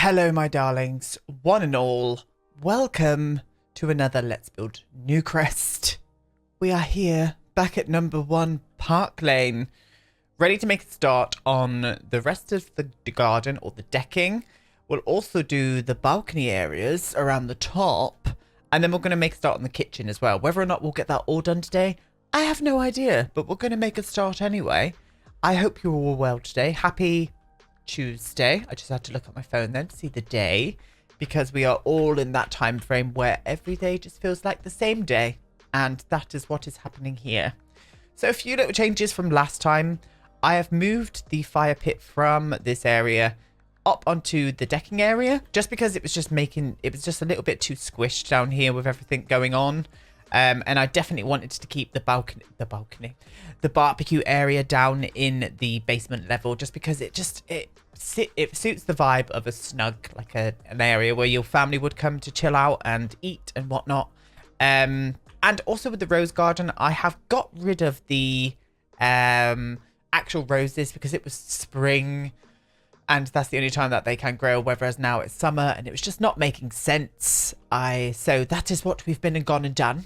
Hello, my darlings, one and all. Welcome to another Let's Build Newcrest. We are here, back at No.1 Park Lane, ready to make a start on the rest of the garden or the decking. We'll also do the balcony areas around the top, and then we're going to make a start on the kitchen as well. Whether or not we'll get that all done today, I have no idea, but we're going to make a start anyway. I hope you're all well today. Happy Tuesday. I just had to look at my phone then to see the day, because we are all in that time frame where every day just feels like the same day, and that is what is happening here. So a few little changes from last time. I have moved the fire pit from this area up onto the decking area, just because it was just a little bit too squished down here with everything going on. And I definitely wanted to keep the barbecue area down in the basement level, just because it suits the vibe of a snug, like an area where your family would come to chill out and eat and whatnot. And also with the rose garden, I have got rid of the actual roses because it was spring, and that's the only time that they can grow, whereas now it's summer, and it was just not making sense. So that is what we've been and gone and done.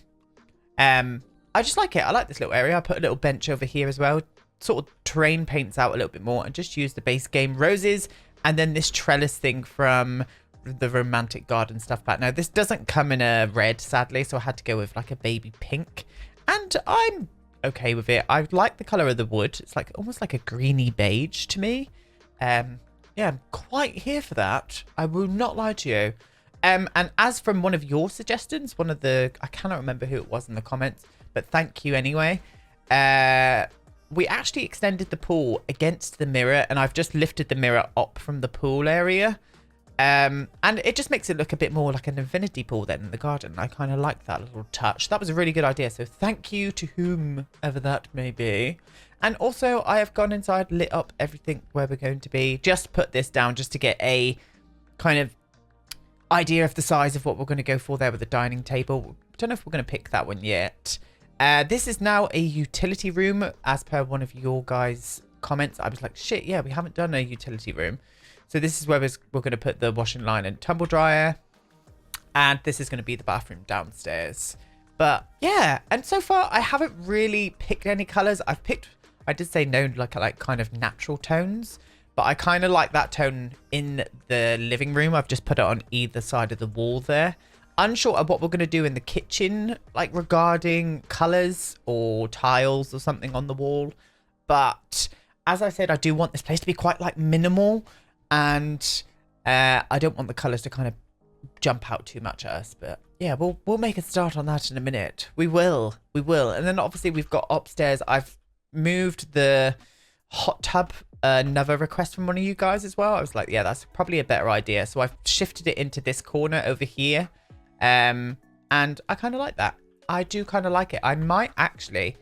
I just like it. I like this little area. I put a little bench over here as well. Sort of terrain paints out a little bit more, and just use the base game roses, and then this trellis thing from the romantic garden stuff back. Now, this doesn't come in a red, sadly, so I had to go with like a baby pink, and I'm okay with it. I like the color of the wood. It's like almost like a greeny beige to me. Yeah, I'm quite here for that. I will not lie to you. And as from one of your suggestions, I cannot remember who it was in the comments, but thank you anyway. We actually extended the pool against the mirror, and I've just lifted the mirror up from the pool area. And it just makes it look a bit more like an infinity pool then in the garden. I kind of like that little touch. That was a really good idea. So thank you to whomever that may be. And also I have gone inside, lit up everything where we're going to be. Just put this down just to get a kind of idea of the size of what we're going to go for there with the dining table. Don't know if we're going to pick that one yet. This is now a utility room, as per one of your guys' comments. I was like, shit, yeah, we haven't done a utility room. So this is where we're going to put the washing line and tumble dryer. And this is going to be the bathroom downstairs. But yeah, and so far I haven't really picked any colors. I did say no, like kind of natural tones. But I kind of like that tone in the living room. I've just put it on either side of the wall there. Unsure of what we're going to do in the kitchen, like regarding colors or tiles or something on the wall. But as I said, I do want this place to be quite like minimal. And I don't want the colors to kind of jump out too much at us. But yeah, we'll make a start on that in a minute. We will. And then obviously we've got upstairs. I've moved the hot tub. Another request from one of you guys as well. I was like, yeah, that's probably a better idea. So I've shifted it into this corner over here. And I kind of like that. I do kind of like it. I might actually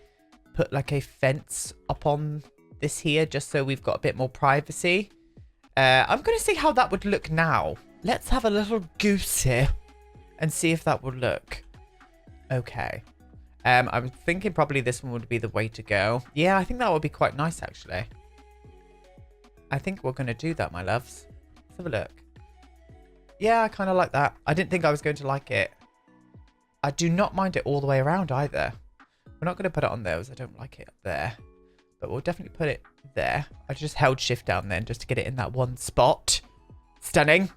put like a fence up on this here, just so we've got a bit more privacy. I'm going to see how that would look now. Let's have a little goose here and see if that would look okay. I'm thinking probably this one would be the way to go. Yeah, I think that would be quite nice, actually. I think we're going to do that, my loves. Let's have a look. Yeah, I kind of like that. I didn't think I was going to like it. I do not mind it all the way around either. We're not going to put it on those. I don't like it up there. But we'll definitely put it there. I just held shift down then just to get it in that one spot. Stunning.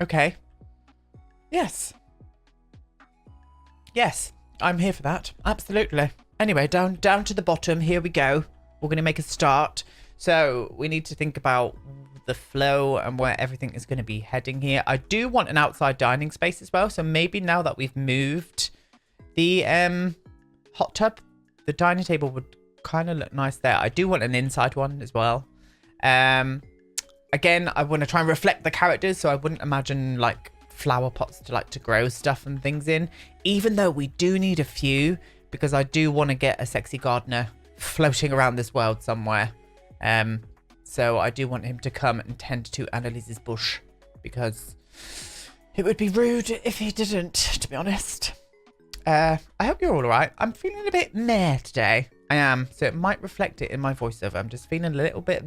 Okay. Yes. Yes, I'm here for that. Absolutely. Anyway, down to the bottom. Here we go. We're going to make a start. So we need to think about the flow and where everything is going to be heading here. I do want an outside dining space as well. So maybe now that we've moved the hot tub, the dining table would kind of look nice there. I do want an inside one as well. Again, I want to try and reflect the characters. So I wouldn't imagine like flower pots to grow stuff and things in. Even though we do need a few, because I do want to get a sexy gardener floating around this world somewhere. So I do want him to come and tend to Annalise's bush, because it would be rude if he didn't, to be honest. I hope you're all right. I'm feeling a bit meh today. I am, so it might reflect it in my voiceover. I'm just feeling a little bit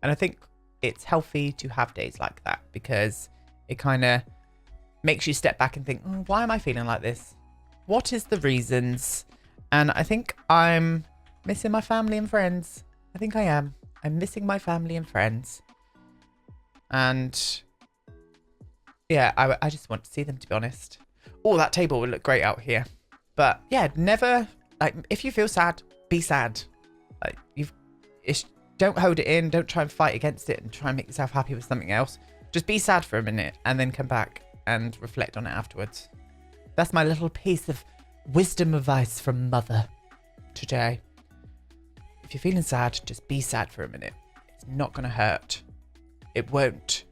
and I think it's healthy to have days like that because it kind of makes you step back and think, oh, why am I feeling like this? What is the reasons? And I think I'm missing my family and friends. I think I am. I'm missing my family and friends. And yeah, I just want to see them, to be honest. Oh, that table would look great out here. But yeah, never, like, if you feel sad, be sad. Like, don't hold it in. Don't try and fight against it and try and make yourself happy with something else. Just be sad for a minute and then come back and reflect on it afterwards. That's my little piece of wisdom advice from Mother today. If you're feeling sad, just be sad for a minute. It's not going to hurt. It won't.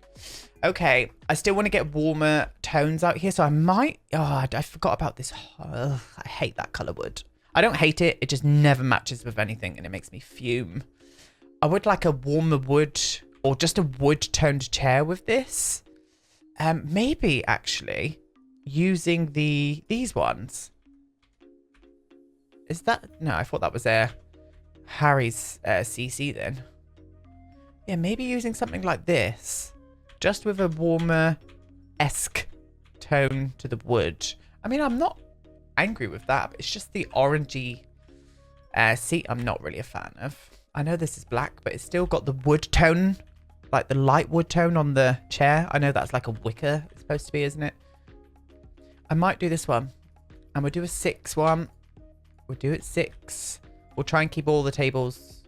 Okay, I still want to get warmer tones out here, so I might... Oh, I forgot about this. Oh, I hate that colour wood. I don't hate it. It just never matches with anything, and it makes me fume. I would like a warmer wood or just a wood-toned chair with this. Maybe, actually, using these ones. Is that... No, I thought that was Harry's CC then. Yeah, maybe using something like this. Just with a warmer-esque tone to the wood. I mean, I'm not angry with that, but it's just the orangey seat I'm not really a fan of. I know this is black, but it's still got the wood tone, like the light wood tone on the chair. I know that's like a wicker it's supposed to be, isn't it? I might do this one. And we'll do a 6 one. We'll do it 6. We'll try and keep all the tables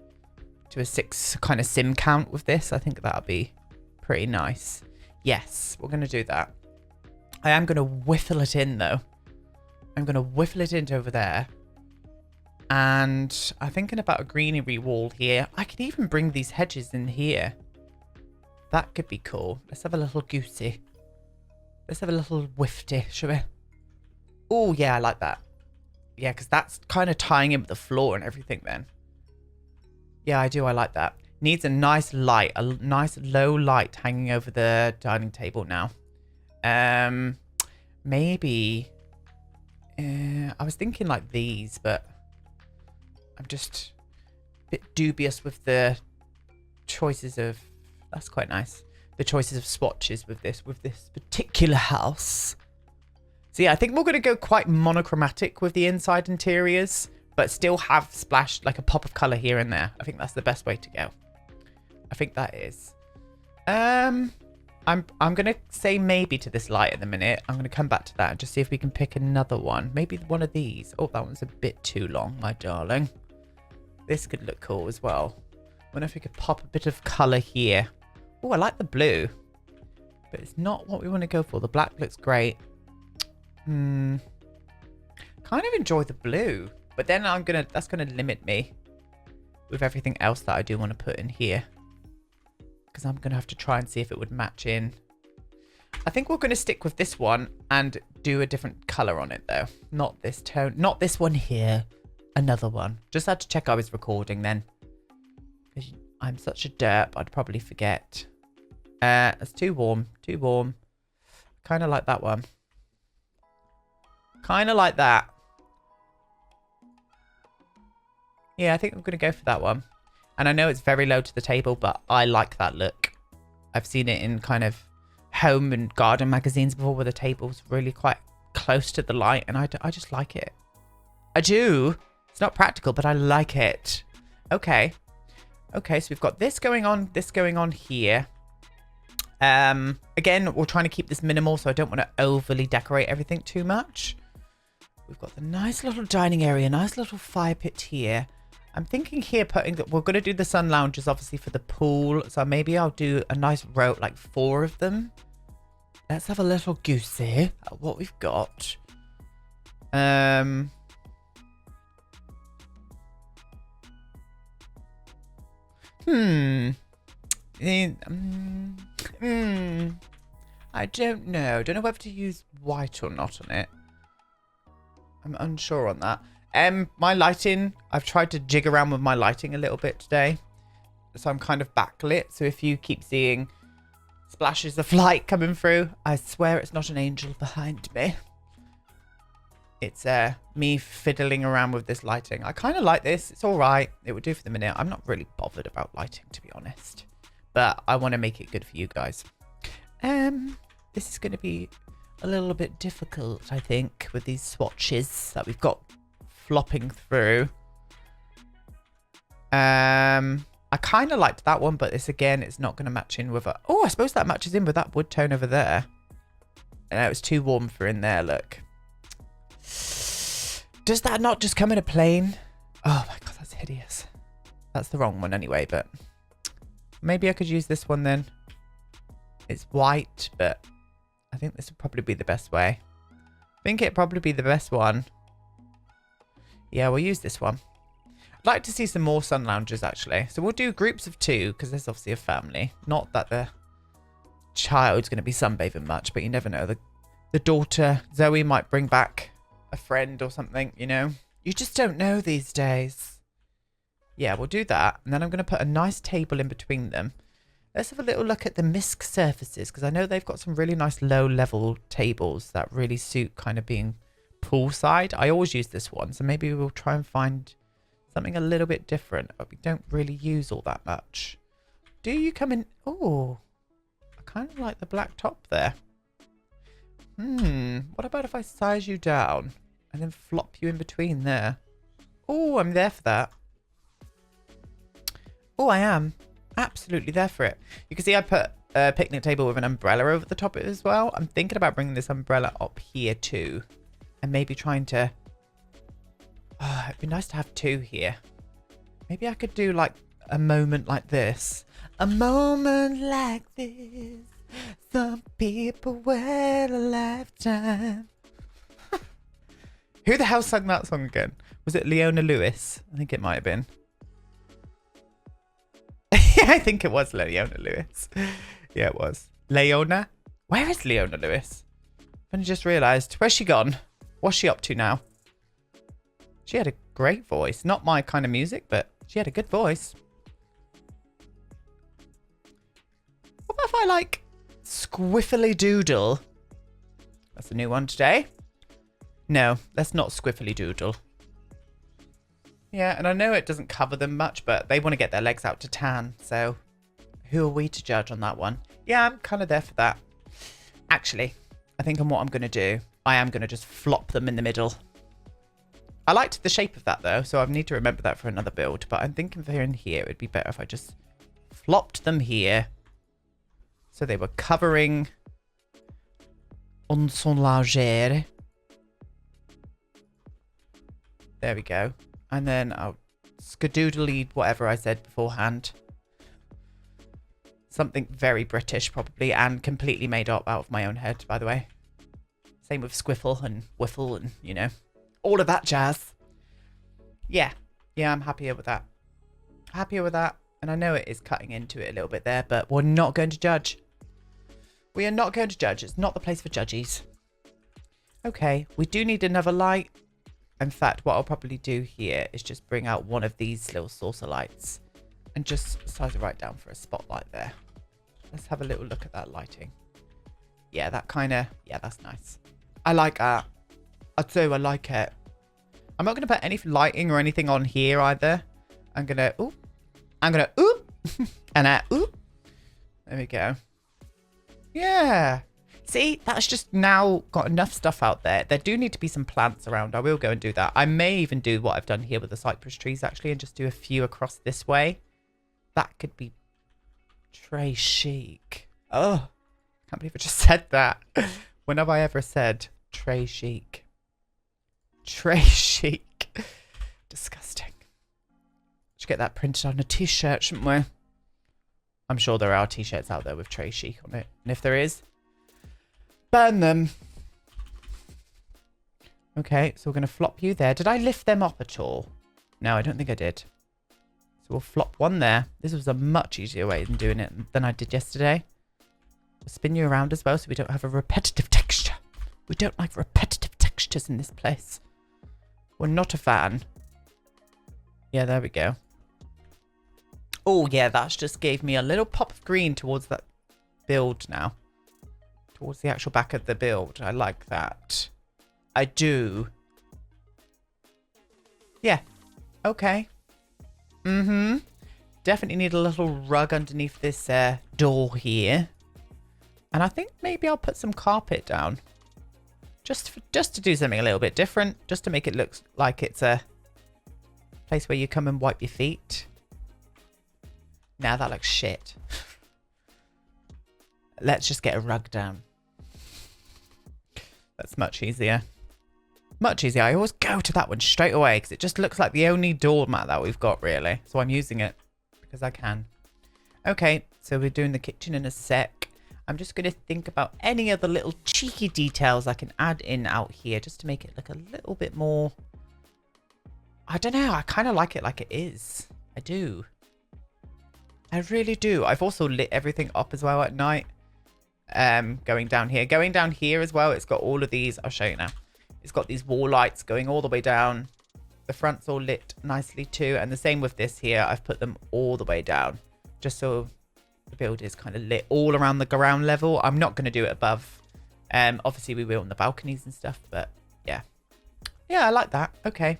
to a 6 kind of sim count with this. I think that'll be pretty nice. Yes, we're going to do that. I am going to whiffle it in, though. I'm going to whiffle it into over there. And I'm thinking about a greenery wall here. I could even bring these hedges in here. That could be cool. Let's have a little goosey. Let's have a little whiffty, shall we? Oh, yeah, I like that. Yeah, because that's kind of tying in with the floor and everything then. Yeah, I do. I like that. Needs a nice light. A nice low light hanging over the dining table now. Maybe... I was thinking like these, but... I'm just a bit dubious with the choices of... That's quite nice. The choices of swatches with this particular house. So yeah, I think we're going to go quite monochromatic with the inside interiors, but still have splash, like a pop of colour here and there. I think that's the best way to go. I think that is. I'm going to say maybe to this light in a minute. I'm going to come back to that and just see if we can pick another one. Maybe one of these. Oh, that one's a bit too long, my darling. This could look cool as well. I wonder if we could pop a bit of colour here. Oh, I like the blue. But it's not what we want to go for. The black looks great. Kind of enjoy the blue. But then that's going to limit me with everything else that I do want to put in here. Because I'm going to have to try and see if it would match in. I think we're going to stick with this one and do a different colour on it, though. Not this tone. Not this one here. Another one. Just had to check I was recording then. Because I'm such a derp, I'd probably forget. It's too warm. Too warm. Kind of like that one. Kind of like that. Yeah, I think I'm going to go for that one. And I know it's very low to the table, but I like that look. I've seen it in kind of home and garden magazines before where the table's really quite close to the light. And I just like it. I do. It's not practical, but I like it. Okay. Okay, so we've got this going on here. Again, we're trying to keep this minimal, so I don't want to overly decorate everything too much. We've got the nice little dining area, nice little fire pit here. I'm thinking here putting that we're going to do the sun lounges obviously for the pool. So maybe I'll do a nice row, like 4 of them. Let's have a little goosey at what we've got. I don't know. Don't know whether to use white or not on it. I'm unsure on that. My lighting, I've tried to jig around with my lighting a little bit today. So I'm kind of backlit. So if you keep seeing splashes of light coming through, I swear it's not an angel behind me. It's me fiddling around with this lighting. I kind of like this. It's all right. It would do for the minute. I'm not really bothered about lighting, to be honest. but I want to make it good for you guys. This is going to be a little bit difficult, I think, with these swatches that we've got flopping through. I kind of liked that one, but this again, it's not going to match in with a... Oh, I suppose that matches in with that wood tone over there. No, it's too warm for in there, look. Does that not just come in a plain? Oh my god, that's hideous. That's the wrong one anyway, but... Maybe I could use this one then. It's white, but I think this would probably be the best way. I think it'd probably be the best one. Yeah, we'll use this one. I'd like to see some more sun loungers, actually. So we'll do groups of 2, because there's obviously a family. Not that the child's going to be sunbathing much, but you never know. The daughter, Zoe, might bring back a friend or something, you know? You just don't know these days. Yeah, we'll do that. And then I'm going to put a nice table in between them. Let's have a little look at the misc surfaces, because I know they've got some really nice low-level tables that really suit kind of being poolside. I always use this one, so maybe we'll try and find... something a little bit different, but we don't really use all that much. Do you come in? Oh, I kind of like the black top there. What about if I size you down and then flop you in between there? Oh, I'm there for that. Oh, I am. Absolutely there for it. You can see I put a picnic table with an umbrella over the top of it as well. I'm thinking about bringing this umbrella up here too. And maybe trying to... Oh, it'd be nice to have 2 here. Maybe I could do like a moment like this. A moment like this. Some people wait a lifetime. Who the hell sang that song again? Was it Leona Lewis? I think it might have been. I think it was Leona Lewis. Yeah, it was. Leona? Where is Leona Lewis? I just realised. Where's she gone? What's she up to now? She had a great voice. Not my kind of music, but she had a good voice. What about if I like Squiffly Doodle? That's a new one today. No, that's not Squiffly Doodle. Yeah, and I know it doesn't cover them much, but they want to get their legs out to tan. So who are we to judge on that one? Yeah, I'm kind of there for that. Actually, I think what I'm going to do, I am going to just flop them in the middle. I liked the shape of that though, so I need to remember that for another build. But I'm thinking for in here, it'd be better if I just flopped them here. So they were covering on son lingère. There we go. And then I'll skadoodly whatever I said beforehand. Something very British probably, and completely made up out of my own head, by the way. Same with squiffle and whiffle and, you know, all of that jazz. Yeah, I'm happier with that. Happier with that. And I know it is cutting into it a little bit there, but we're not going to judge. We are not going to judge. It's not the place for judges. Okay, we do need another light. In fact, what I'll probably do here is just bring out one of these little saucer lights and just size it right down for a spotlight there. Let's have a little look at that lighting. Yeah, that kind of, yeah, that's nice. I like that. I do, I like it. I'm not going to put any lighting or anything on here either. I'm going to, ooh, and ooh. There we go. Yeah. See, that's just now got enough stuff out there. There do need to be some plants around. I will go and do that. I may even do what I've done here with the cypress trees, actually, and just do a few across this way. That could be très chic. Oh, I can't believe I just said that. When have I ever said très chic? Très chic. Disgusting. Should get that printed on a t-shirt, shouldn't we? I'm sure there are t-shirts out there with très chic on it. And if there is, burn them. Okay, so we're going to flop you there. Did I lift them up at all? No, I don't think I did. So we'll flop one there. This was a much easier way than doing it than I did yesterday. We'll spin you around as well so we don't have a repetitive texture. We don't like repetitive textures in this place. We're not a fan. Yeah, there we go. Oh, yeah, that's just gave me a little pop of green towards that build now. Towards the actual back of the build. I like that. I do. Yeah. Okay. definitely need a little rug underneath this door here. And I think maybe I'll put some carpet down. Just to do something a little bit different. Just to make it look like it's a place where you come and wipe your feet. Now that looks shit. Let's just get a rug down. That's much easier. Much easier. I always go to that one straight away because it just looks like the only doormat that we've got, really. So I'm using it because I can. Okay, so we're doing the kitchen in a sec. I'm just going to think about any other little cheeky details I can add in out here just to make it look a little bit more... I don't know. I kind of like it like it is. I do. I really do. I've also lit everything up as well at night. Going down here. Going down here as well, it's got all of these. I'll show you now. It's got these wall lights going all the way down. The front's all lit nicely too. And the same with this here. I've put them all the way down. Just so the build is kind of lit all around the ground level. I'm not going to do it above. Obviously, we will on the balconies and stuff. But yeah. Yeah, I like that. Okay.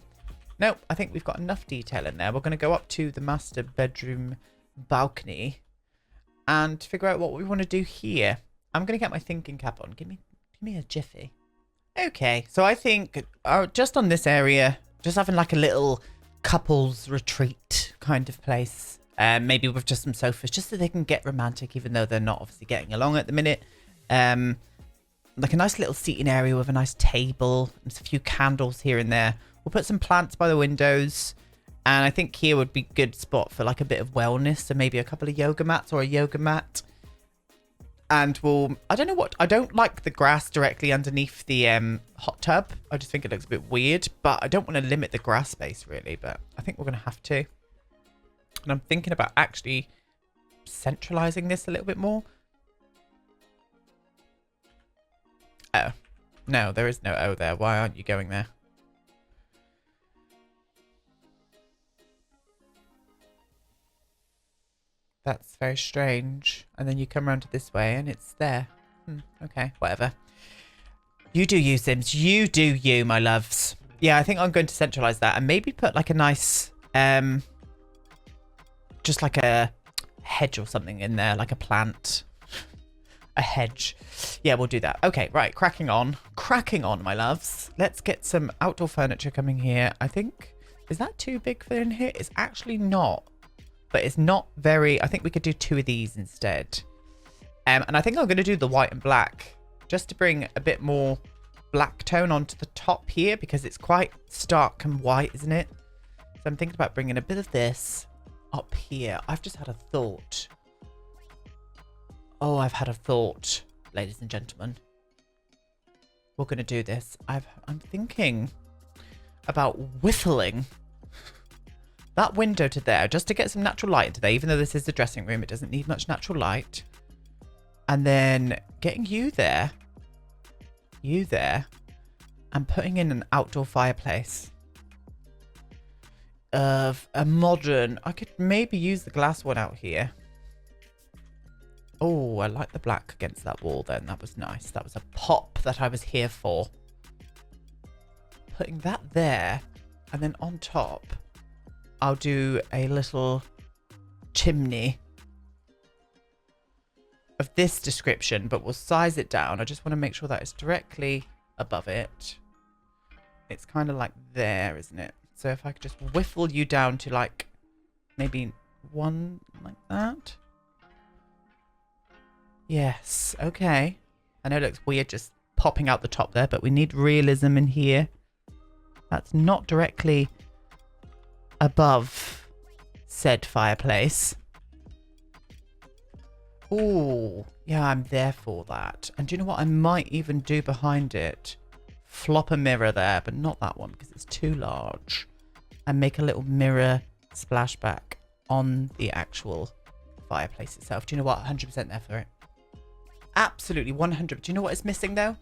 Nope, I think we've got enough detail in there. We're going to go up to the master bedroom balcony and figure out what we want to do here. I'm going to get my thinking cap on. Give me a jiffy. Okay, so I think just on this area, just having like a little couples retreat kind of place. Maybe with just some sofas, just so they can get romantic, even though they're not obviously getting along at the minute. Like a nice little seating area with a nice table and a few candles here and there. We'll put some plants by the windows. And I think here would be a good spot for like a bit of wellness. So maybe a couple of yoga mats or a yoga mat. And I don't know what, I don't like the grass directly underneath the hot tub. I just think it looks a bit weird, but I don't want to limit the grass space really, but I think we're going to have to. And I'm thinking about actually centralizing this a little bit more. Oh, no, there is no O there. Why aren't you going there? That's very strange. And then you come around to this way and it's there. Okay, whatever. You do you, Sims. You do you, my loves. Yeah, I think I'm going to centralize that and maybe put like a nice, just like a hedge or something in there, like a plant. A hedge. Yeah, we'll do that. Okay, right, cracking on. Cracking on, my loves. Let's get some outdoor furniture coming here. I think, is that too big for in here? It's actually not. But it's not very... I think we could do 2 of these instead. And I think I'm going to do the white and black. Just to bring a bit more black tone onto the top here. Because it's quite stark and white, isn't it? So I'm thinking about bringing a bit of this up here. I've just had a thought. Oh, I've had a thought, ladies and gentlemen. We're going to do this. I'm thinking about whiffling that window to there, just to get some natural light into there. Even though this is the dressing room, it doesn't need much natural light. And then getting you there, and putting in an outdoor fireplace of a modern... I could maybe use the glass one out here. Oh, I like the black against that wall then. That was nice. That was a pop that I was here for. Putting that there, and then on top... I'll do a little chimney of this description, but we'll size it down. I just want to make sure that it's directly above it. It's kind of like there, isn't it? So if I could just whiffle you down to like maybe 1 like that. Yes, okay. I know it looks weird just popping out the top there, but we need realism in here. That's not directly... above said fireplace. Oh, yeah, I'm there for that. And do you know what I might even do behind it? Flop a mirror there, but not that one because it's too large. And make a little mirror splashback on the actual fireplace itself. Do you know what? 100% there for it. Absolutely 100. Do you know what is missing though?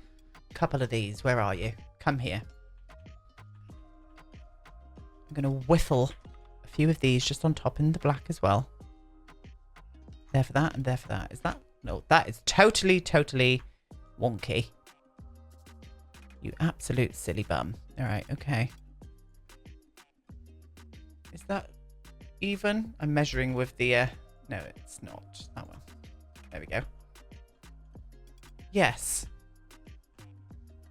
A couple of these. Where are you? Come here. I'm going to whiffle a few of these just on top in the black as well. There for that and there for that. Is that? No, that is totally, totally wonky. You absolute silly bum. All right, okay. Is that even? I'm measuring with the, no, it's not. That one. There we go. Yes.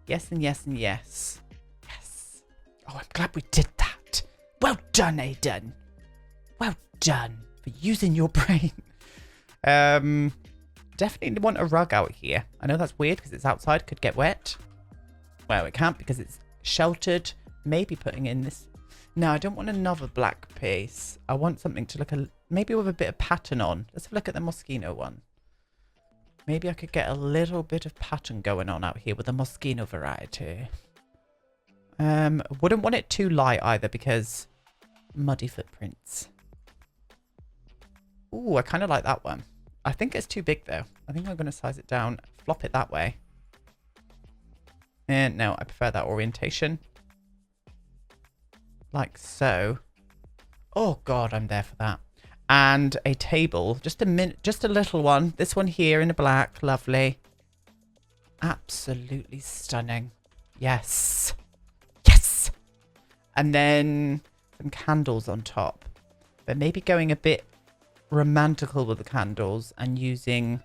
Yes and yes and yes. Yes. Oh, I'm glad we did that. Well done, Aiden. Well done for using your brain. Definitely want a rug out here. I know that's weird because it's outside, could get wet. Well, it can't because it's sheltered. Maybe putting in this. No, I don't want another black piece. I want something to look maybe with a bit of pattern on. Let's have a look at the Moschino one. Maybe I could get a little bit of pattern going on out here with the Moschino variety. Wouldn't want it too light either because muddy footprints. Ooh, I kind of like that one. I think it's too big though. I think I'm going to size it down, flop it that way. And no, I prefer that orientation. Like so. Oh God, I'm there for that. And a table, just a little one. This one here in the black, lovely. Absolutely stunning. Yes. Yes. And then some candles on top. But maybe going a bit romantical with the candles and using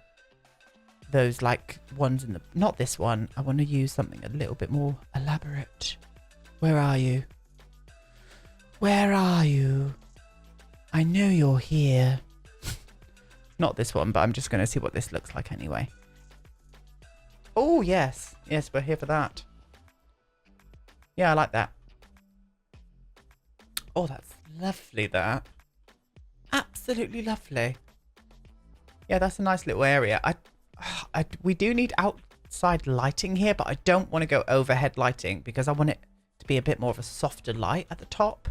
those like ones in the, not this one. I want to use something a little bit more elaborate. Where are you? Where are you? I know you're here. Not this one, but I'm just going to see what this looks like anyway. Oh, yes. Yes, we're here for that. Yeah, I like that. Oh, that's lovely, that. Absolutely lovely. Yeah, that's a nice little area. We do need outside lighting here, but I don't want to go overhead lighting because I want it to be a bit more of a softer light at the top.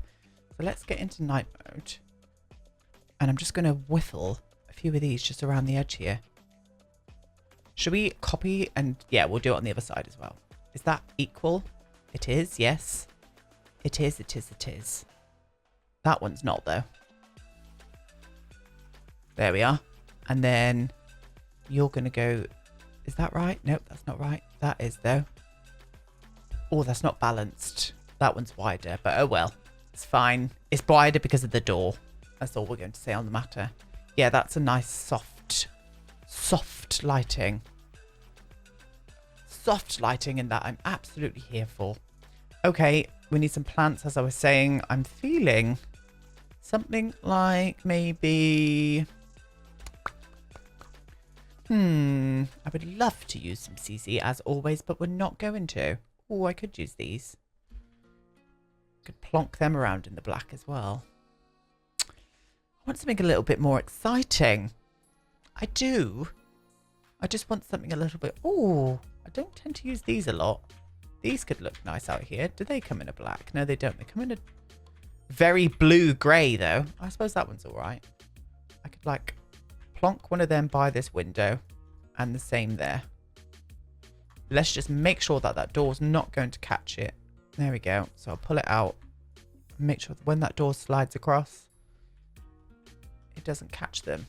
So let's get into night mode. And I'm just going to whiffle a few of these just around the edge here. Should we copy and... yeah, we'll do it on the other side as well. Is that equal? It is, yes. It is, it is, it is. That one's not, though. There we are. And then you're going to go... is that right? Nope, that's not right. That is, though. Oh, that's not balanced. That one's wider, but oh well. It's fine. It's wider because of the door. That's all we're going to say on the matter. Yeah, that's a nice soft lighting. Soft lighting in that I'm absolutely here for. Okay, we need some plants, as I was saying. I'm feeling something like maybe... I would love to use some CC as always, but we're not going to. Oh, I could use these. Could plonk them around in the black as well. I want something a little bit more exciting. I do. I just want something a little bit... oh, I don't tend to use these a lot. These could look nice out here. Do they come in a black? No, they don't. They come in a very blue-grey, though. I suppose that one's all right. I could, like, plonk one of them by this window and the same there. Let's just make sure that that door's not going to catch it. There we go. So I'll pull it out. Make sure that when that door slides across, it doesn't catch them.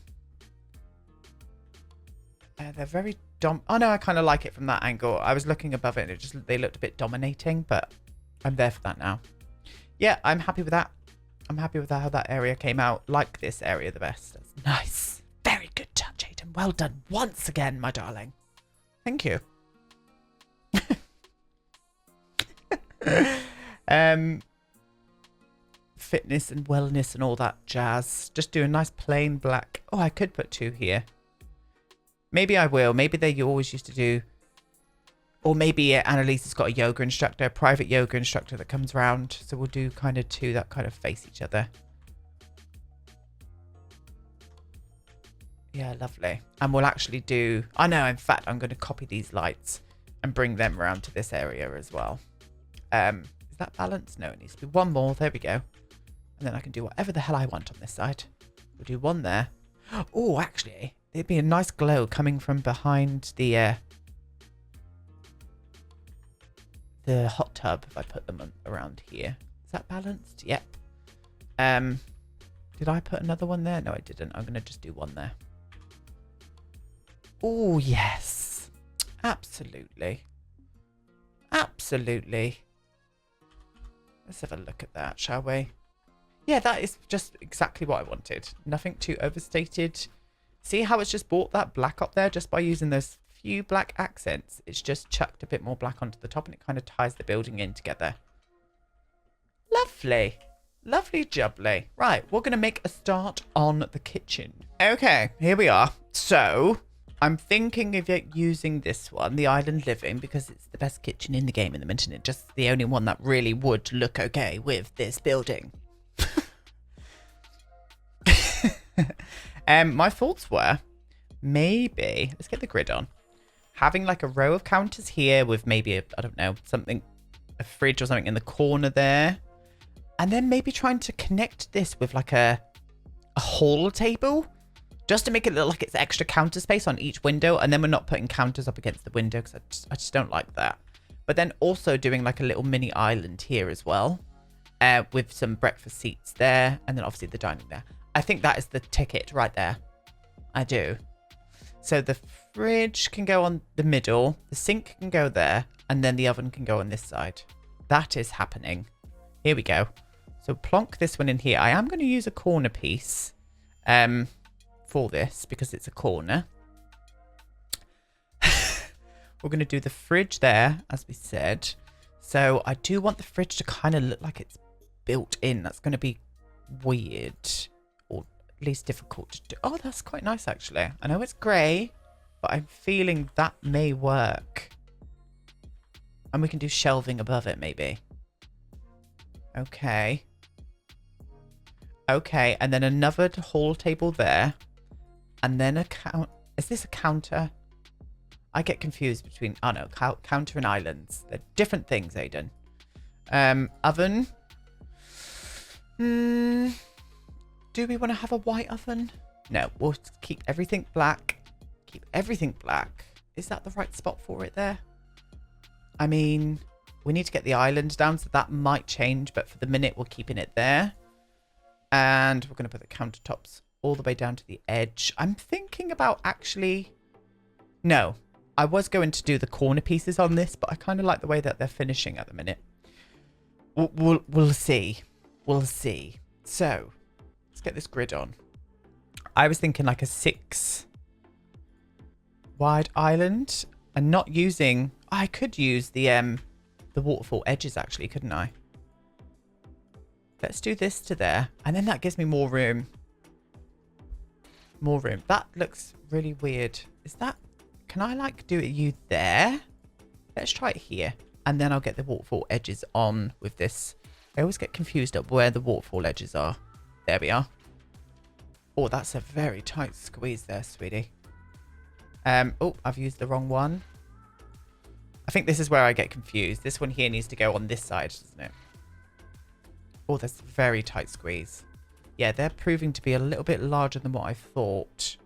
They're very oh no, I kind of like it from that angle. I was looking above it and they looked a bit dominating, but I'm there for that now. Yeah, I'm happy with that. I'm happy with how that area came out. Like this area the best. That's nice. Very good touch, Aiden. Well done once again, my darling. Thank you. Fitness and wellness and all that jazz. Just do a nice plain black. Oh, I could put two here. Maybe I will. Maybe you always used to do. Or maybe Annalise has got a yoga instructor, a private yoga instructor that comes around. So we'll do kind of two that kind of face each other. Yeah, lovely. And we'll actually do... I know, in fact, I'm going to copy these lights and bring them around to this area as well. Is that balanced? No, it needs to be one more. There we go. And then I can do whatever the hell I want on this side. We'll do one there. Oh, actually, it'd be a nice glow coming from behind the hot tub if I put them around here. Is that balanced? Yep. Did I put another one there? No, I didn't. I'm going to just do one there. Oh, yes. Absolutely. Absolutely. Let's have a look at that, shall we? Yeah, that is just exactly what I wanted. Nothing too overstated. See how it's just brought that black up there just by using those few black accents? It's just chucked a bit more black onto the top and it kind of ties the building in together. Lovely. Lovely jubbly. Right, we're going to make a start on the kitchen. Okay, here we are. So, I'm thinking of using this one, the Island Living, because it's the best kitchen in the game at the minute. And it's just the only one that really would look okay with this building. My thoughts were maybe, let's get the grid on, having like a row of counters here with maybe, I don't know, something, a fridge or something in the corner there. And then maybe trying to connect this with like a hall table just to make it look like it's extra counter space on each window. And then we're not putting counters up against the window because I just don't like that. But then also doing like a little mini island here as well with some breakfast seats there. And then obviously the dining there. I think that is the ticket right there. I do. So the fridge can go on the middle. The sink can go there. And then the oven can go on this side. That is happening. Here we go. So plonk this one in here. I am going to use a corner piece for this because it's a corner. We're going to do the fridge there, as we said. So I do want the fridge to kind of look like it's built in. That's going to be weird. Or at least difficult to do. Oh, that's quite nice, actually. I know it's grey, but I'm feeling that may work. And we can do shelving above it, maybe. Okay. Okay, and then another hall table there. And then a count. Is this a counter? I get confused between... Oh, no. Counter and islands. They're different things, Aiden. Oven. Do we want to have a white oven? No, we'll keep everything black. Keep everything black. Is that the right spot for it there? I mean... We need to get the island down, so that might change. But for the minute, we're keeping it there. And we're going to put the countertops all the way down to the edge. I'm thinking about actually... No. I was going to do the corner pieces on this, but I kind of like the way that they're finishing at the minute. We'll see. We'll see. So, let's get this grid on. I was thinking like a 6 wide island. And not using... I could use the waterfall edges, actually, couldn't I? Let's do this to there. And then that gives me more room. More room. That looks really weird. Is that... Can I, like, do it you there? Let's try it here. And then I'll get the waterfall edges on with this. I always get confused at where the waterfall edges are. There we are. Oh, that's a very tight squeeze there, sweetie. Oh, I've used the wrong one. I think this is where I get confused. This one here needs to go on this side, doesn't it? Oh, that's a very tight squeeze. Yeah, they're proving to be a little bit larger than what I thought.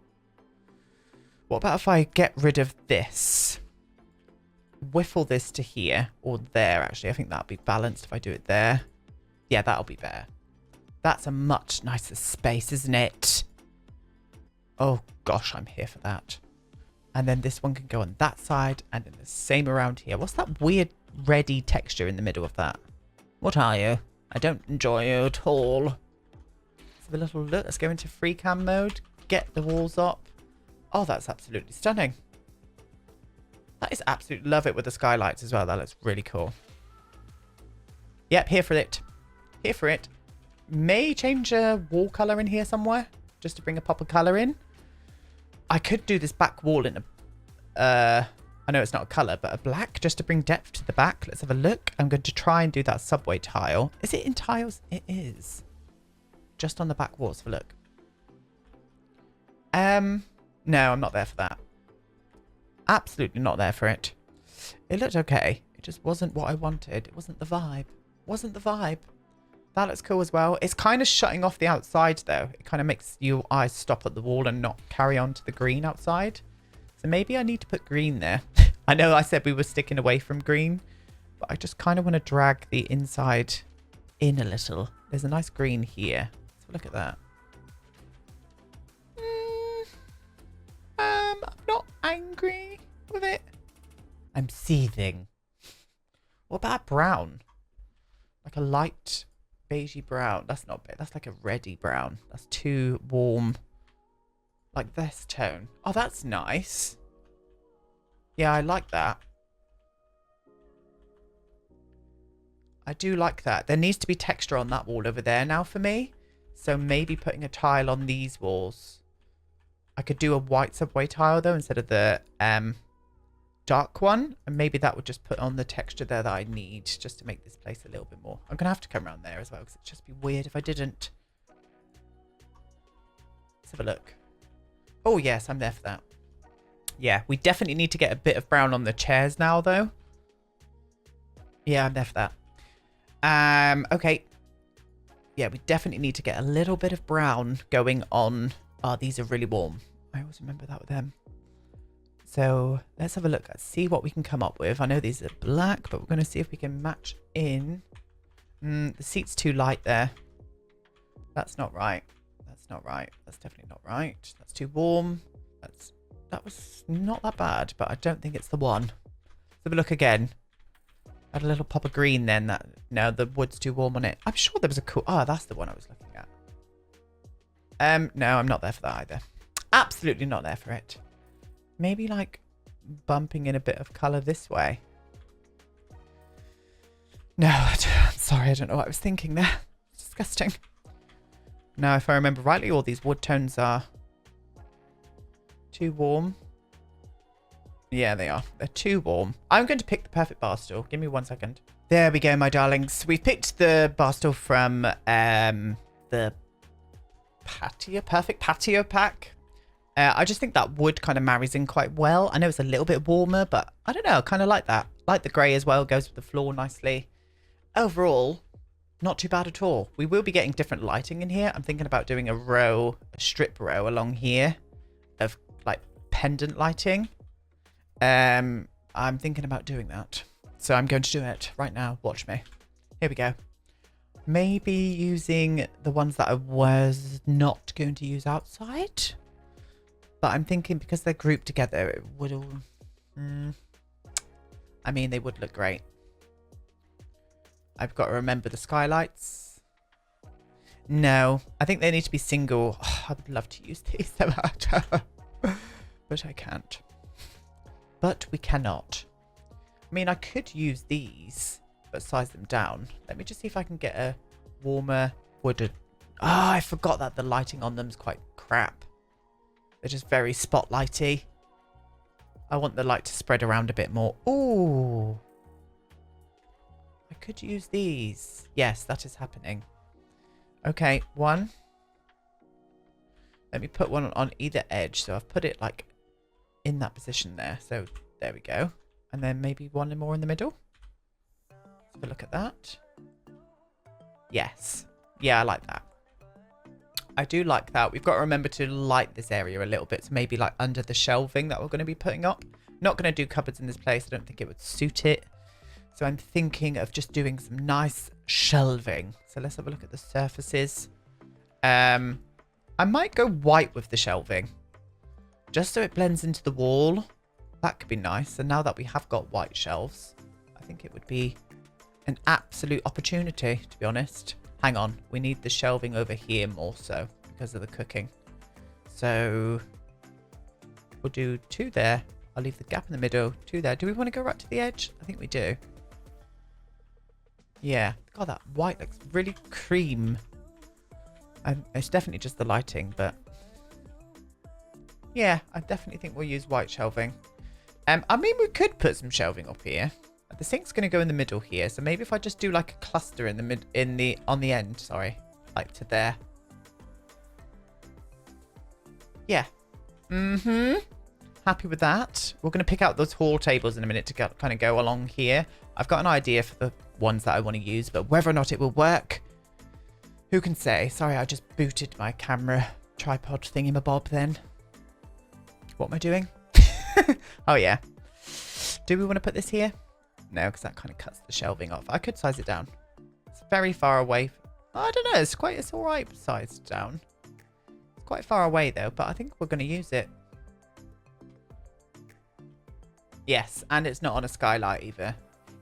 What about if I get rid of this? Whiffle this to here. Or there, actually. I think that'll be balanced if I do it there. Yeah, that'll be better. That's a much nicer space, isn't it? Oh, gosh, I'm here for that. And then this one can go on that side. And then the same around here. What's that weird reddy texture in the middle of that? What are you? I don't enjoy you at all. Let's have a little look. Let's go into free cam mode. Get the walls up. Oh, that's absolutely stunning. That is absolutely... Love it with the skylights as well. That looks really cool. Yep, here for it. Here for it. May change a wall colour in here somewhere. Just to bring a pop of colour in. I could do this back wall in a... I know it's not a colour, but a black. Just to bring depth to the back. Let's have a look. I'm going to try and do that subway tile. Is it in tiles? It is. Just on the back walls. Have a look. No, I'm not there for that. Absolutely not there for it. It looked okay. It just wasn't what I wanted. It wasn't the vibe. Wasn't the vibe. That looks cool as well. It's kind of shutting off the outside, though. It kind of makes your eyes stop at the wall and not carry on to the green outside. So maybe I need to put green there. I know I said we were sticking away from green, but I just kind of want to drag the inside in a little. There's a nice green here. Let's have a look at that. I'm not angry with it. I'm seething. What about brown? Like a light beigey brown. That's not bit. That's like a reddy brown. That's too warm. Like this tone. Oh, that's nice. Yeah, I like that. I do like that. There needs to be texture on that wall over there now for me. So maybe putting a tile on these walls. I could do a white subway tile though instead of the dark one. And maybe that would just put on the texture there that I need just to make this place a little bit more. I'm going to have to come around there as well because it'd just be weird if I didn't. Let's have a look. Oh, yes, I'm there for that. Yeah, we definitely need to get a bit of brown on the chairs now though. Yeah, I'm there for that. Okay. Yeah, we definitely need to get a little bit of brown going on. Oh, these are really warm. I always remember that with them. So let's have a look. Let's see what we can come up with. I know these are black, but we're going to see if we can match in. The seat's too light there. That's not right. That's not right. That's definitely not right. That's too warm. That was not that bad, but I don't think it's the one. Let's have a look again. Add a little pop of green then. No, the wood's too warm on it. I'm sure there was a cool... Oh, that's the one I was looking at. No, I'm not there for that either. Absolutely not there for it. Maybe like bumping in a bit of colour this way. No, I'm sorry. I don't know what I was thinking there. It's disgusting. Now, if I remember rightly, all these wood tones are too warm. Yeah, they are. They're too warm. I'm going to pick the perfect bar stool. Give me 1 second. There we go, my darlings. We've picked the bar stool from the perfect patio pack. I just think that wood kind of marries in quite well. I know it's a little bit warmer, but I don't know. I kind of like that. Like the grey as well. Goes with the floor nicely. Overall, not too bad at all. We will be getting different lighting in here. I'm thinking about doing a strip row along here of like pendant lighting. I'm thinking about doing that. So I'm going to do it right now. Watch me. Here we go. Maybe using the ones that I was not going to use outside. But I'm thinking because they're grouped together, it would all... I mean, they would look great. I've got to remember the skylights. No, I think they need to be single. Oh, I would love to use these so much. But I can't. But we cannot. I mean, I could use these, but size them down. Let me just see if I can get a warmer wooded... Ah, I forgot that the lighting on them is quite crap. They're just very spotlighty. I want the light to spread around a bit more. Ooh. I could use these. Yes, that is happening. Okay, one. Let me put one on either edge. So I've put it like in that position there. So there we go. And then maybe one more in the middle. Let's have a look at that. Yes. Yeah, I like that. I do like that. We've got to remember to light this area a little bit. So maybe like under the shelving that we're going to be putting up. Not going to do cupboards in this place. I don't think it would suit it. So I'm thinking of just doing some nice shelving. So let's have a look at the surfaces. I might go white with the shelving. Just so it blends into the wall. That could be nice. And now that we have got white shelves, I think it would be an absolute opportunity, to be honest. Hang on. We need the shelving over here more so because of the cooking. So we'll do 2 there. I'll leave the gap in the middle. 2 there. Do we want to go right to the edge? I think we do. Yeah. God, that white looks really cream. It's definitely just the lighting, but... Yeah, I definitely think we'll use white shelving. I mean, we could put some shelving up here. The sink's going to go in the middle here, so maybe if I just do like a cluster in the on the end, sorry, like to there. Yeah. Happy with that. We're going to pick out those hall tables in a minute to kind of go along here. I've got an idea for the ones that I want to use, but whether or not it will work, who can say? Sorry, I just booted my camera tripod thingamabob then. What am I doing? Oh, yeah. Do we want to put this here? No, because that kind of cuts the shelving off. I could size it down. It's very far away. I don't know. It's all right sized down. It's quite far away, though, but I think we're going to use it. Yes, and it's not on a skylight either.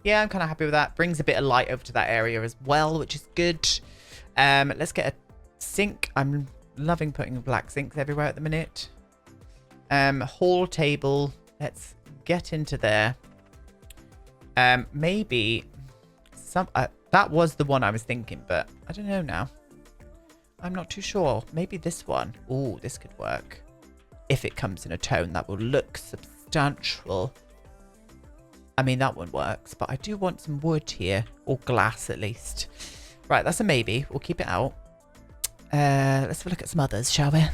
Yeah, I'm kind of happy with that. Brings a bit of light over to that area as well, which is good. Let's get a sink. I'm loving putting black sinks everywhere at the minute. Hall table. Let's get into there. Maybe some... that was the one I was thinking, but I don't know now. I'm not too sure. Maybe this one. Ooh, this could work. If it comes in a tone that will look substantial. I mean, that one works, but I do want some wood here, or glass at least. Right, that's a maybe. We'll keep it out. Let's have a look at some others, shall we?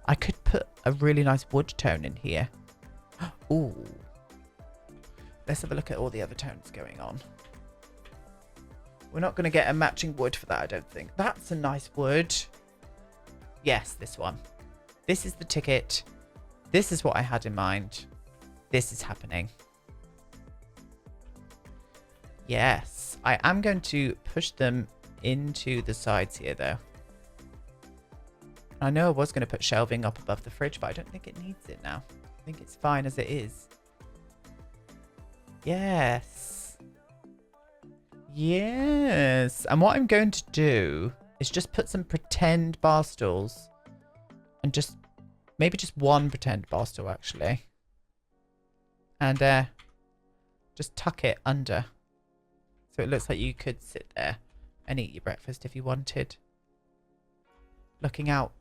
I could put a really nice wood tone in here. Ooh. Let's have a look at all the other tones going on. We're not going to get a matching wood for that, I don't think. That's a nice wood. Yes, this one. This is the ticket. This is what I had in mind. This is happening. Yes. I am going to push them into the sides here, though. I know I was going to put shelving up above the fridge, but I don't think it needs it now. I think it's fine as it is. Yes. Yes. And what I'm going to do is just put some pretend bar stools. And just, maybe just one pretend bar stool, actually. And just tuck it under. So it looks like you could sit there and eat your breakfast if you wanted. Looking out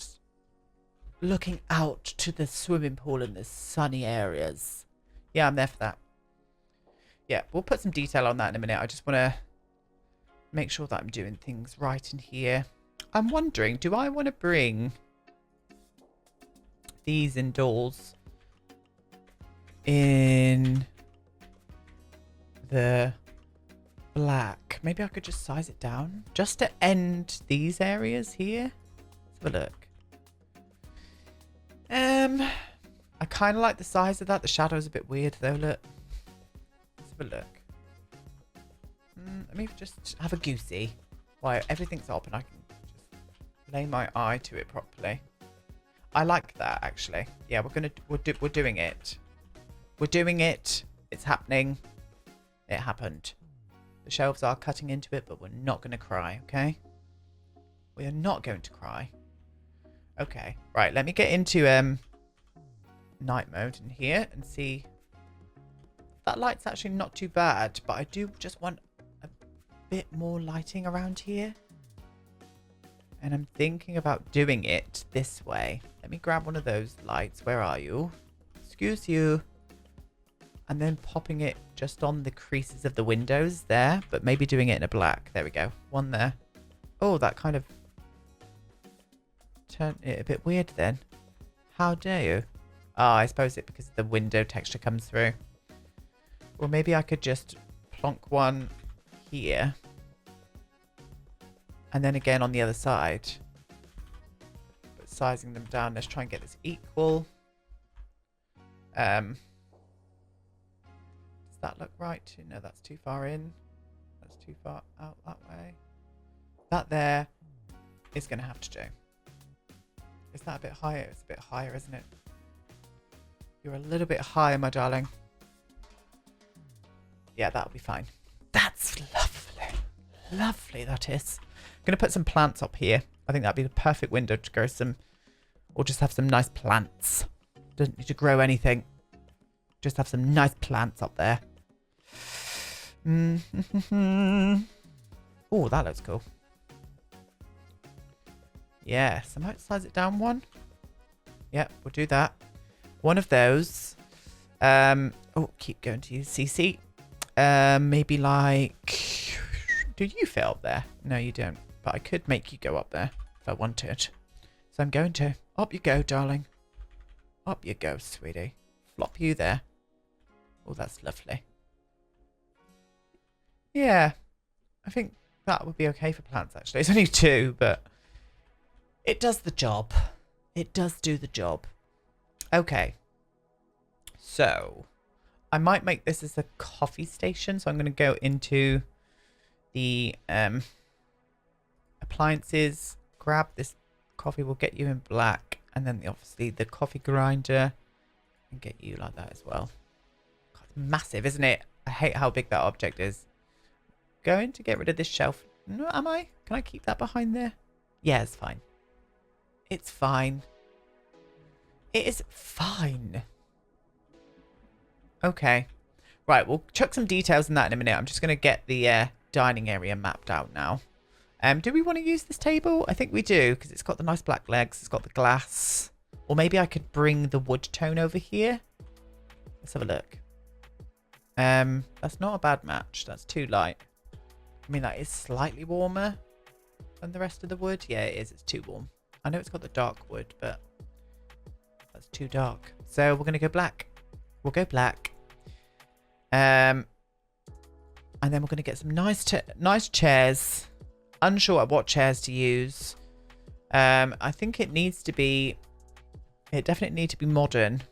to the swimming pool and the sunny areas. Yeah, I'm there for that. Yeah, we'll put some detail on that in a minute. I just want to make sure that I'm doing things right in here. I'm wondering, do I want to bring these indoors in the black? Maybe I could just size it down just to end these areas here. Let's have a look. I kind of like the size of that. The shadow's a bit weird though, look. Let's have a look. Let me just have a goosey. Why everything's up and I can just lay my eye to it properly. I like that actually. Yeah, we're doing it. We're doing it. It's happening. It happened. The shelves are cutting into it, but we're not going to cry, okay? We are not going to cry. Okay, right. Let me get into night mode in here and see. That light's actually not too bad, but I do just want a bit more lighting around here. And I'm thinking about doing it this way. Let me grab one of those lights. Where are you? Excuse you. And then popping it just on the creases of the windows there, but maybe doing it in a black. There we go. One there. Oh, that kind of turned it a bit weird then. How dare you? Ah, I suppose it because the window texture comes through. Or maybe I could just plonk one here. And then again on the other side. But sizing them down. Let's try and get this equal. Does that look right? No, that's too far in. That's too far out that way. That there is going to have to do. Is that a bit higher? It's a bit higher, isn't it? You're a little bit higher, my darling. Yeah, that'll be fine. That's lovely. Lovely, that is. I'm going to put some plants up here. I think that'd be the perfect window to grow some, or just have some nice plants. Doesn't need to grow anything. Just have some nice plants up there. Oh, that looks cool. Yes, I might size it down one. Yeah, we'll do that. One of those. Oh, keep going to CC. Maybe like... Do you fit up there? No, you don't. But I could make you go up there if I wanted. So I'm going to. Up you go, darling. Up you go, sweetie. Flop you there. Oh, that's lovely. Yeah. I think that would be okay for plants, actually. It's only two, but it does the job. It does do the job. Okay. So, I might make this as a coffee station. So I'm going to go into the appliances. Grab this coffee. We'll get you in black. And then obviously the coffee grinder. And get you like that as well. God, it's massive, isn't it? I hate how big that object is. Going to get rid of this shelf. No, am I? Can I keep that behind there? Yeah, it's fine. It's fine. It is fine. Okay. Right, we'll chuck some details in that in a minute. I'm just going to get the dining area mapped out now. Do we want to use this table? I think we do, because it's got the nice black legs. It's got the glass. Or maybe I could bring the wood tone over here. Let's have a look. That's not a bad match. That's too light. I mean, that is slightly warmer than the rest of the wood. Yeah, it is. It's too warm. I know it's got the dark wood, but that's too dark. So we're going to go black. We'll go black. And then we're going to get some nice chairs. Unsure what chairs to use. I think it needs to be... It definitely needs to be modern.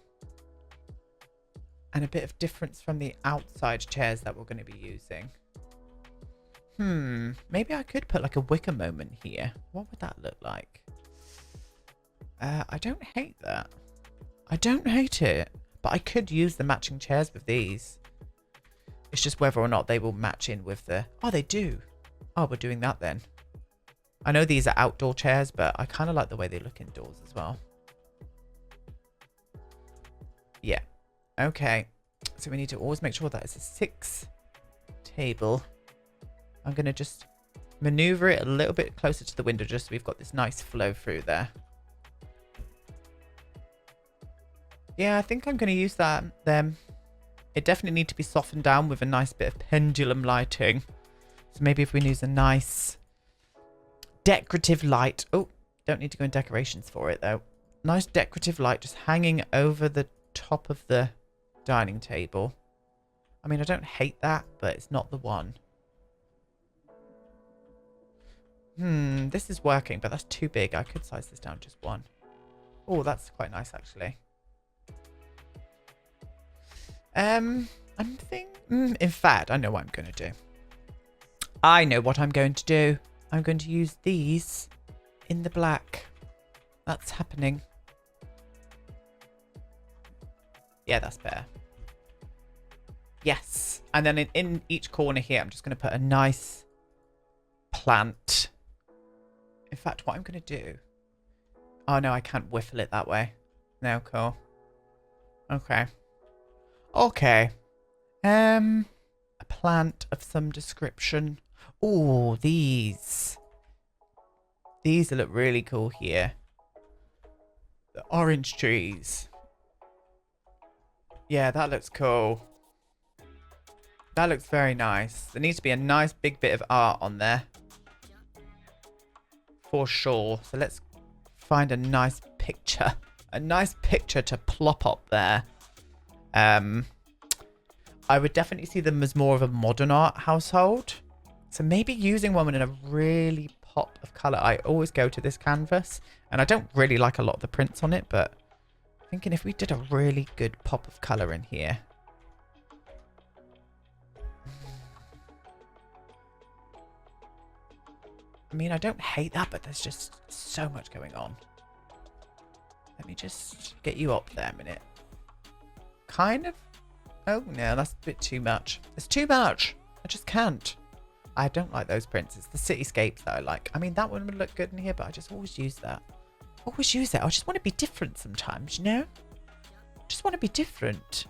And a bit of difference from the outside chairs that we're going to be using. Maybe I could put like a wicker moment here. What would that look like? I don't hate that. I don't hate it. But I could use the matching chairs with these. It's just whether or not they will match in with the... Oh, they do. Oh, we're doing that then. I know these are outdoor chairs, but I kind of like the way they look indoors as well. Yeah. Okay. So we need to always make sure that it's a 6 table. I'm going to just maneuver it a little bit closer to the window just so we've got this nice flow through there. Yeah, I think I'm going to use that then. It definitely needs to be softened down with a nice bit of pendulum lighting. So maybe if we use a nice decorative light. Oh, don't need to go in decorations for it though. Nice decorative light just hanging over the top of the dining table. I mean, I don't hate that, but it's not the one. This is working, but that's too big. I could size this down just one. Oh, that's quite nice actually. I'm thinking, in fact, I know what I'm going to do. I know what I'm going to do. I'm going to use these in the black. That's happening. Yeah, that's better. Yes. And then in each corner here, I'm just going to put a nice plant. In fact, what I'm going to do... Oh, no, I can't whiffle it that way. No, cool. Okay. Okay. A plant of some description. Oh, these. These look really cool here. The orange trees. Yeah, that looks cool. That looks very nice. There needs to be a nice big bit of art on there. For sure. So let's find a nice picture. A nice picture to plop up there. I would definitely see them as more of a modern art household. So maybe using one in a really pop of colour. I always go to this canvas. And I don't really like a lot of the prints on it. But I'm thinking if we did a really good pop of colour in here. I mean, I don't hate that, but there's just so much going on. Let me just get you up there a minute. Kind of. Oh, no, that's a bit too much. It's too much. I just can't. I don't like those prints. It's the cityscapes that I like. I mean, that one would look good in here, but I just always use that. Always use it. I just want to be different sometimes, you know? Just want to be different.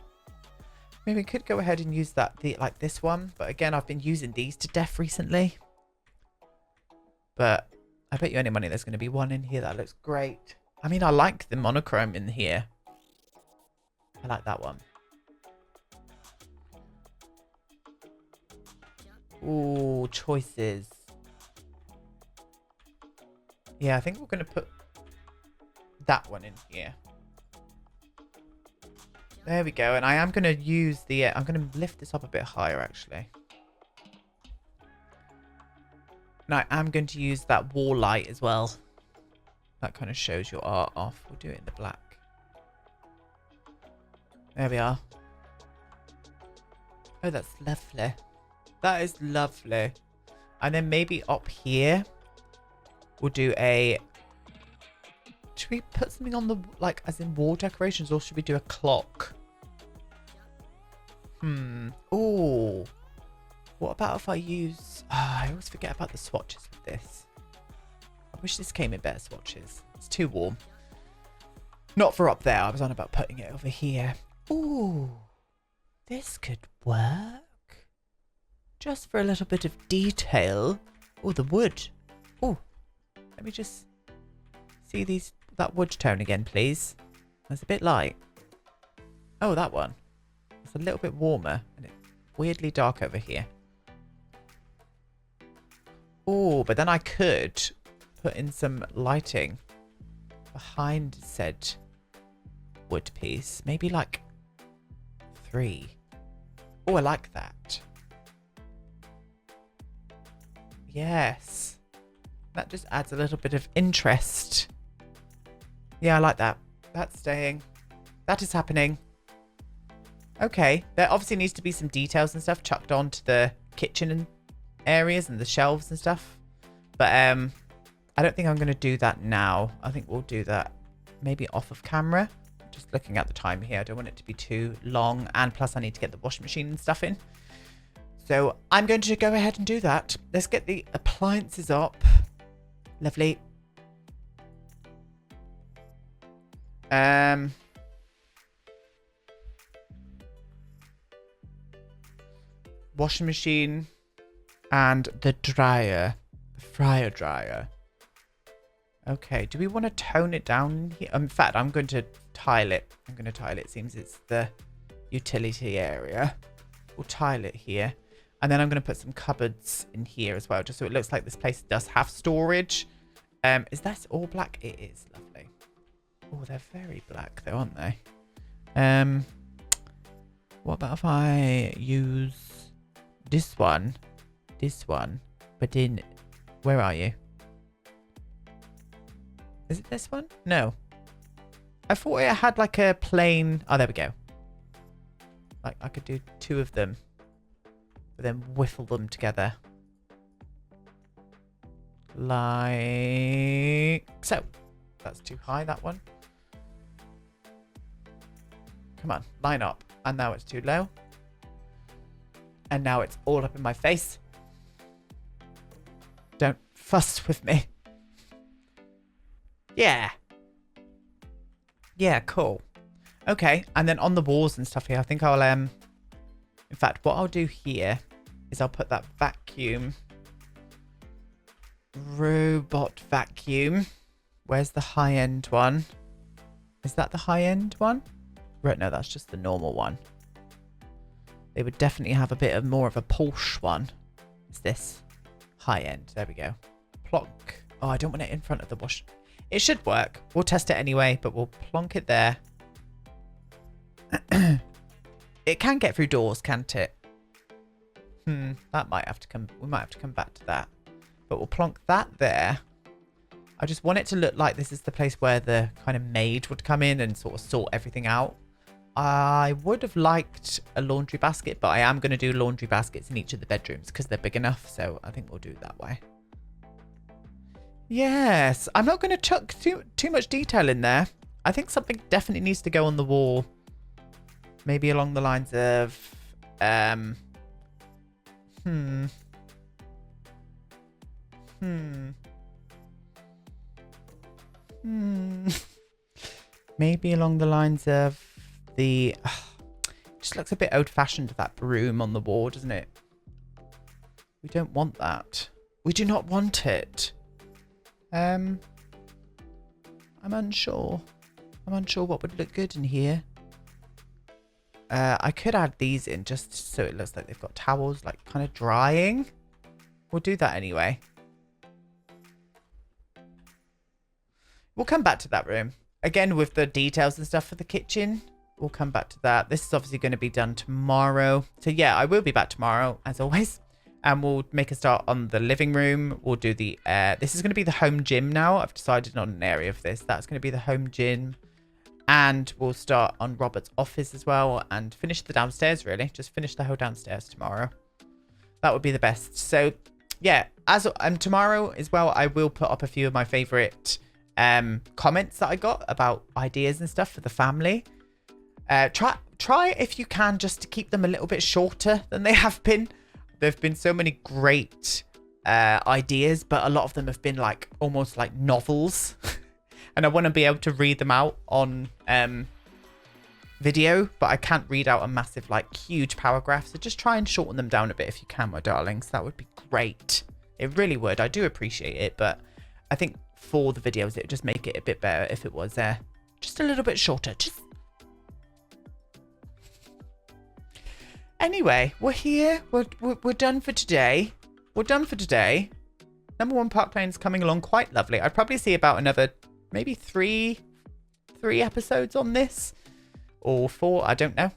Maybe we could go ahead and use that, like this one. But again, I've been using these to death recently. But I bet you any money there's going to be one in here that looks great. I mean, I like the monochrome in here. I like that one. Ooh, choices. Yeah, I think we're going to put that one in here. There we go. And I am going to use the... I'm going to lift this up a bit higher, actually. And I am going to use that wall light as well. That kind of shows your art off. We'll do it in the black. There we are. Oh, that's lovely. That is lovely. And then maybe up here, we'll do a... Should we put something on the, like, as in wall decorations, or should we do a clock? Ooh. What about if I use... I always forget about the swatches with this. I wish this came in better swatches. It's too warm. Not for up there. I was on about putting it over here. Ooh. This could work. Just for a little bit of detail. Oh, the wood. Oh, let me just see that wood tone again, please. It's a bit light. Oh, that one. It's a little bit warmer and it's weirdly dark over here. Oh, but then I could put in some lighting behind said wood piece. Maybe like 3. Oh, I like that. Yes. That just adds a little bit of interest. Yeah, I like that. That's staying. That is happening. Okay. There obviously needs to be some details and stuff chucked onto the kitchen and areas and the shelves and stuff. But I don't think I'm going to do that now. I think we'll do that maybe off of camera. Just looking at the time here. I don't want it to be too long. And plus I need to get the washing machine and stuff in. So I'm going to go ahead and do that. Let's get the appliances up. Lovely. Washing machine and the dryer. The fryer dryer. Okay, do we want to tone it down here? In fact, I'm going to tile it. I'm going to tile it. Seems it's the utility area. We'll tile it here. And then I'm going to put some cupboards in here as well, just so it looks like this place does have storage. Is that all black? It is. Lovely. Oh, they're very black though, aren't they? What about if I use this one, but in... Where are you? Is it this one? No. I thought it had like a plain... Oh, there we go. Like I could do 2 of them. But then whiffle them together. Like so. That's too high, that one. Come on, line up. And now it's too low. And now it's all up in my face. Don't fuss with me. Yeah. Yeah, cool. Okay, and then on the walls and stuff here, I think I'll in fact, what I'll do here is I'll put that vacuum. Robot vacuum. Where's the high-end one? Is that the high-end one? Right, no, that's just the normal one. They would definitely have a bit of more of a Porsche one. Is this high-end? There we go. Plonk. Oh, I don't want it in front of the wash. It should work. We'll test it anyway, but we'll plonk it there. It can get through doors, can't it? That might have to come. We might have to come back to that. But we'll plonk that there. I just want it to look like this is the place where the kind of maid would come in and sort of sort everything out. I would have liked a laundry basket, but I am going to do laundry baskets in each of the bedrooms because they're big enough. So I think we'll do it that way. Yes, I'm not going to chuck too much detail in there. I think something definitely needs to go on the wall. Maybe along the lines of, maybe along the lines of the, just looks a bit old-fashioned, that broom on the wall, doesn't it? We don't want that. We do not want it. I'm unsure. I'm unsure what would look good in here. I could add these in just so it looks like they've got towels like kind of drying. We'll do that anyway. We'll come back to that room. Again, with the details and stuff for the kitchen. We'll come back to that. This is obviously going to be done tomorrow. So yeah, I will be back tomorrow as always. And we'll make a start on the living room. We'll do the, this is going to be the home gym now. I've decided on an area for this. That's going to be the home gym. And we'll start on Robert's office as well and finish the downstairs, really. Just finish the whole downstairs tomorrow. That would be the best. So, yeah. Tomorrow as well, I will put up a few of my favourite comments that I got about ideas and stuff for the family. Try if you can just to keep them a little bit shorter than they have been. There've been so many great ideas, but a lot of them have been like almost like novels. And I want to be able to read them out on video, but I can't read out a massive, like, huge paragraph. So just try and shorten them down a bit if you can, my darlings. That would be great. It really would. I do appreciate it, but I think for the videos, it would just make it a bit better if it was just a little bit shorter. Just anyway, we're here. We're done for today. We're done for today. No.1 Park Lane is coming along quite lovely. I'd probably see about another maybe three episodes on this. Or 4, I don't know.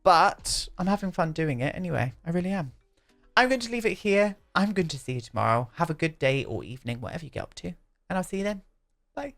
But I'm having fun doing it anyway. I really am. I'm going to leave it here. I'm going to see you tomorrow. Have a good day or evening, whatever you get up to. And I'll see you then. Bye.